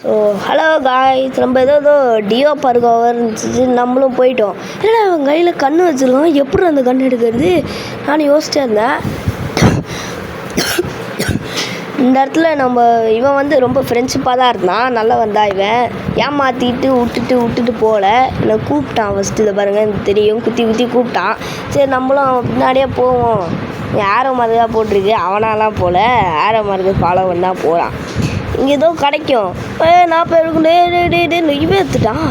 So hello guys, நம்ம ஏதோ deo பார்க்க இருந்துச்சு, நம்மளும் போயிட்டோம். ஏன்னா அவன் கையில் கண் வச்சுருக்கோம், எப்படி அந்த கண் எடுக்கிறது நான் யோசிச்சே இருந்தேன். இந்த இடத்துல இவன் வந்து ரொம்ப ஃப்ரெண்ட்ஷிப்பாக தான் இருந்தான், நல்லா வந்தான். இவன் ஏமாற்றிட்டு விட்டுட்டு போகல, என்னை கூப்பிட்டான். ஃபஸ்ட்டு இதை பாருங்கள், எனக்கு தெரியும், குத்தி கூப்பிட்டான். சரி நம்மளும் அவன் பின்னாடியே போவோம். ஆரோ மார்க்கு தான் போட்டிருக்கு, அவனாலாம் போகல, ஆரோ மார்க்கு ஃபாலோ பண்ணி தான் போகிறான். இங்கே ஏதோ கிடைக்கும். நான் போய் இவன் எடுத்துட்டான்.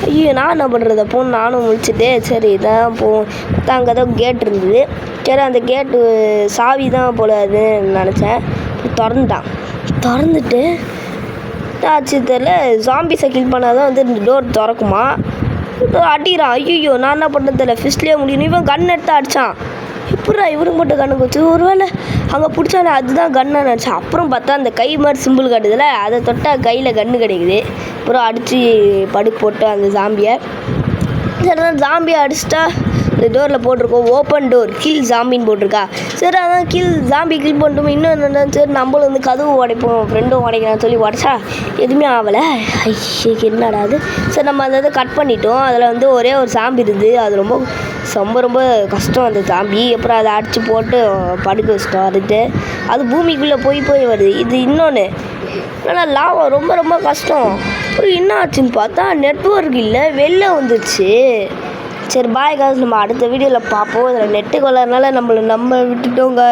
ஐயோ, நான் என்ன பண்ணுறது? அப்போன்னு நானும் முடிச்சுட்டு சரி இதான் போவோம். அங்கே ஏதோ கேட் இருந்தது. சரி அந்த கேட்டு சாவி தான் போல அதுன்னு நினச்சேன். திறந்துட்டு ஆச்சு தெரில, ஜாம்பிஸை கில் பண்ணால் தான் வந்து இந்த டோர் திறக்குமா. அடிக்கிறான். ஐயோ, நான் என்ன பண்ணுறது தெரியல, ஃபிஸ்ட்லேயே முடியணும். இவன் கன் எடுத்து அடித்தான். எப்படா இவருக்கு மட்டும் கண்ணு போச்சு? ஒரு வேளை அங்கே பிடிச்சானே அதுதான் கண்ணை நினச்சேன். அப்புறம் பார்த்தா அந்த கை மாதிரி சிம்பிள் காட்டுதில்ல, அதை தொட்டால் கையில் கன்று கிடைக்குது. அப்புறம் அடித்து படுக்கு போட்டு அந்த ஜாம்பியை ஜாம்பியை அடிச்சிட்டா இந்த டோரில் போட்டிருக்கோம் ஓப்பன் டோர் கில் ஜாம்பின்னு போட்டிருக்கா. சரி அதான் ஜாம்பி கில் பண்ணிட்டோம். இன்னும் என்னென்னா சரி நம்மளும் வந்து கதவு உடைப்போம், ஃப்ரெண்டும் உடைக்கிறான்னு சொல்லி உடச்சா எதுவுமே ஆகலை. ஐயக்கு என்னடா அது. சரி நம்ம அதை கட் பண்ணிட்டோம். அதில் வந்து ஒரே ஒரு ஜாம்பி இருக்குது, அது ரொம்ப கஷ்டம் அந்த ஜாம்பி. அப்புறம் அதை அடித்து போட்டு படுக்க வச்சிட்டோம். அது பூமிக்குள்ளே போய் வருது. இது இன்னொன்று என்னன்னா லாபம் ரொம்ப கஷ்டம். அப்புறம் என்ன ஆச்சுன்னு பார்த்தா நெட்வொர்க் இல்லை, வெளில வந்துச்சு. சரி பாய் காசு, நம்ம அடுத்த வீடியோவில் பார்ப்போம். இதில் நெட்டு கொள்ளறதுனால நம்ம விட்டுட்டோங்க.